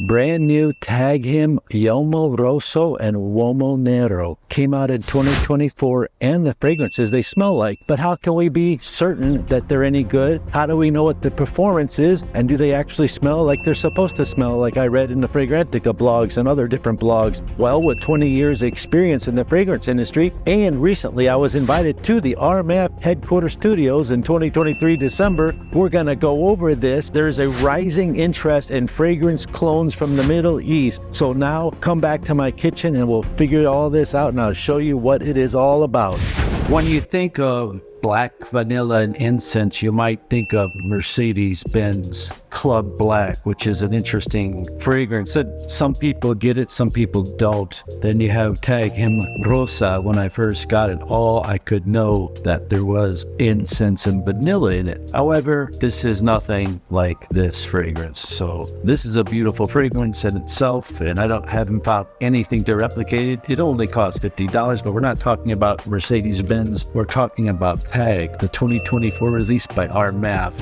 Brand new Tag Him Uomo, Rosso, and Uomo Nero came out in 2024, and the fragrances they smell like. But how can we be certain that they're any good? How do we know what the performance is? And do they actually smell like they're supposed to smell, like I read in the Fragrantica blogs and other different blogs? Well, with 20 years experience in the fragrance industry, and recently I was invited to the Armaf headquarters studios in 2023 December, we're gonna go over this. There's a rising interest in fragrance clones from the Middle East. So now come back to my kitchen and we'll figure all this out, and I'll show you what it is all about. When you think of black vanilla and incense, you might think of Mercedes-Benz Club Black, which is an interesting fragrance that some people get it, some people don't. Then you have Tag Him Rosa. When I first got it, all I could know that there was incense and vanilla in it. However, this is nothing like this fragrance. So this is a beautiful fragrance in itself, and haven't found anything to replicate it. It only costs $50, but we're not talking about Mercedes-Benz. We're talking about Tag, the 2024 release by Armaf.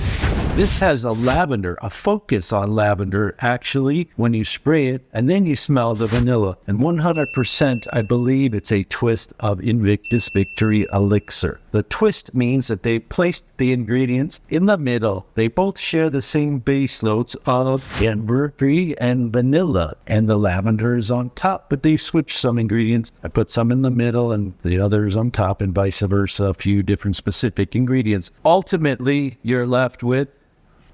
This has a lavender, a focus on lavender, actually, when you spray it, and then you smell the vanilla. And 100%, I believe it's a twist of Invictus Victory Elixir. The twist means that they placed the ingredients in the middle. They both share the same base notes of ambergris and vanilla, and the lavender is on top, but they switched some ingredients. I put some in the middle and the others on top, and vice versa, a few different specific ingredients. Ultimately, you're left with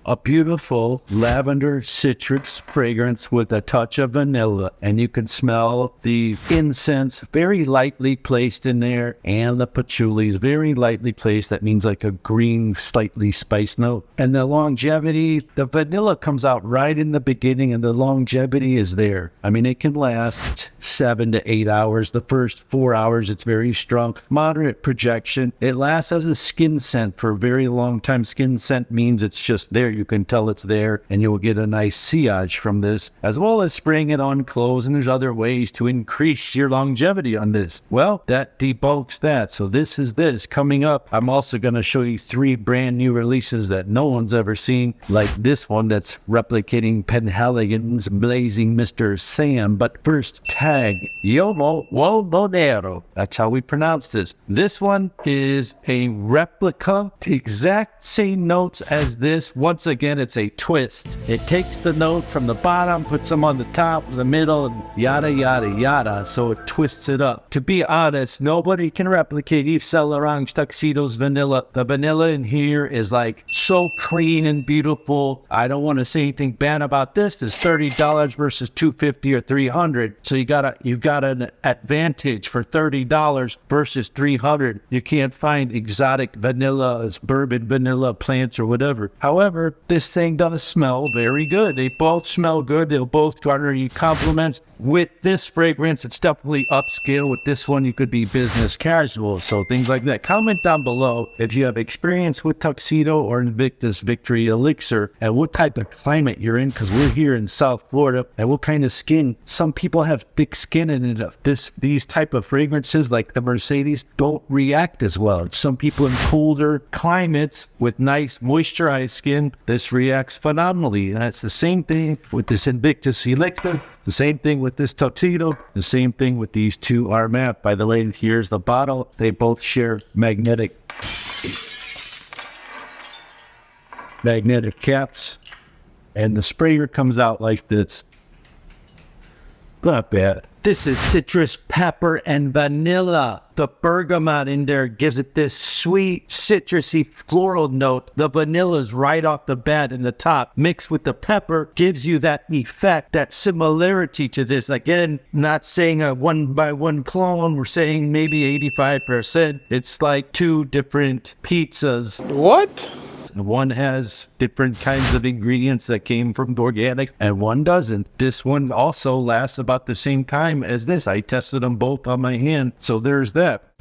a beautiful lavender citrus fragrance with a touch of vanilla, and you can smell the incense very lightly placed in there, and the patchouli is very lightly placed. That means like a green, slightly spiced note. And the longevity, the vanilla comes out right in the beginning, and the longevity is there. I mean, it can last 7 to 8 hours. The first 4 hours, it's very strong. Moderate projection. It lasts as a skin scent for a very long time. Skin scent means it's just there. You can tell it's there, and you'll get a nice sillage from this, as well as spraying it on clothes. And there's other ways to increase your longevity on this. Well, that debunks that. So this is this. Coming up, I'm also going to show you 3 brand new releases that no one's ever seen, like this one that's replicating Penhaligon's Blazing Mr. Sam. But first, Tag Uomo Uomo Nero. That's how we pronounce this. This one is a replica, the exact same notes as this. Once again, it's a twist. It takes the notes from the bottom, puts them on the top, the middle, and yada, yada, yada. So it twists it up. To be honest, nobody can replicate Yves Saint Laurent's Tuxedo's vanilla. The vanilla in here is like so clean and beautiful. I don't want to say anything bad about this. It's $30 versus $250 or $300. So you've got an advantage for $30 versus $300. You can't find exotic vanilla, bourbon vanilla plants or whatever. However, this thing does smell very good. They both smell good. They'll both garner you compliments. With this fragrance, it's definitely upscale. With this one, you could be business casual. So things like that. Comment down below if you have experience with Tuxedo or Invictus Victory Elixir, and what type of climate you're in, because we're here in South Florida, and what kind of skin. Some people have thick skin, and these type of fragrances, like the Mercedes, don't react as well. Some people in colder climates with nice moisturized skin, this reacts phenomenally. And that's the same thing with this Invictus Elixir, the same thing with this Tuxedo, the same thing with these 2 Armaf. By the way, here's the bottle. They both share magnetic caps, and the sprayer comes out like this. Not bad. This is citrus, pepper, and vanilla. The bergamot in there gives it this sweet, citrusy, floral note. The vanilla is right off the bat in the top. Mixed with the pepper gives you that effect, that similarity to this. Again, not saying a 1-by-1 clone. We're saying maybe 85%. It's like 2 different pizzas. What? One has different kinds of ingredients that came from organic, and one doesn't. This one also lasts about the same time as this. I tested them both on my hand, so there's that.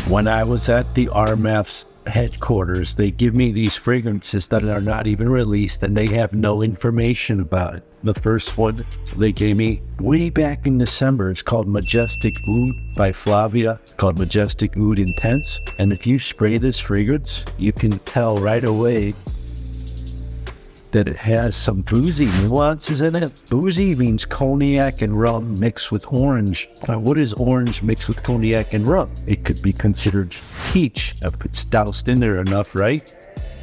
When I was at the Armaf's headquarters, they give me these fragrances that are not even released, and they have no information about it. The first one they gave me way back in December, it's called Majestic Oud by Flavia. It's called Majestic Oud Intense. And if you spray this fragrance, you can tell right away that it has some boozy nuances in it. Boozy means cognac and rum mixed with orange. What is orange mixed with cognac and rum? It could be considered peach if it's doused in there enough, right?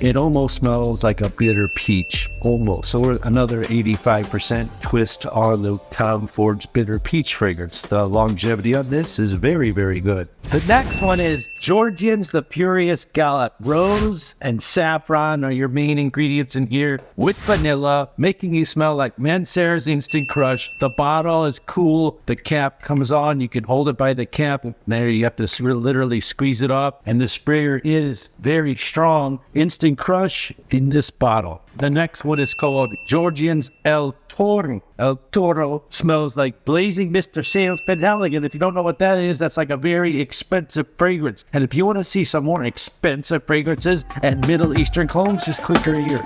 It almost smells like a bitter peach, almost. So another 85% twist on the Tom Ford's bitter peach fragrance. The longevity on this is very, very good. The next one is Georgian's The Furious Gallop. Rose and saffron are your main ingredients in here with vanilla, making you smell like Mancera's Instant Crush. The bottle is cool. The cap comes on. You can hold it by the cap. There you have to literally squeeze it off. And the sprayer is very strong. Instant Crush in this bottle. The next one is called Georgian's El Toro. El Toro smells like blazing Mr. Sales Penhaligon. If you don't know what that is, that's like a very expensive fragrance. And if you want to see some more expensive fragrances and Middle Eastern clones, just click right here.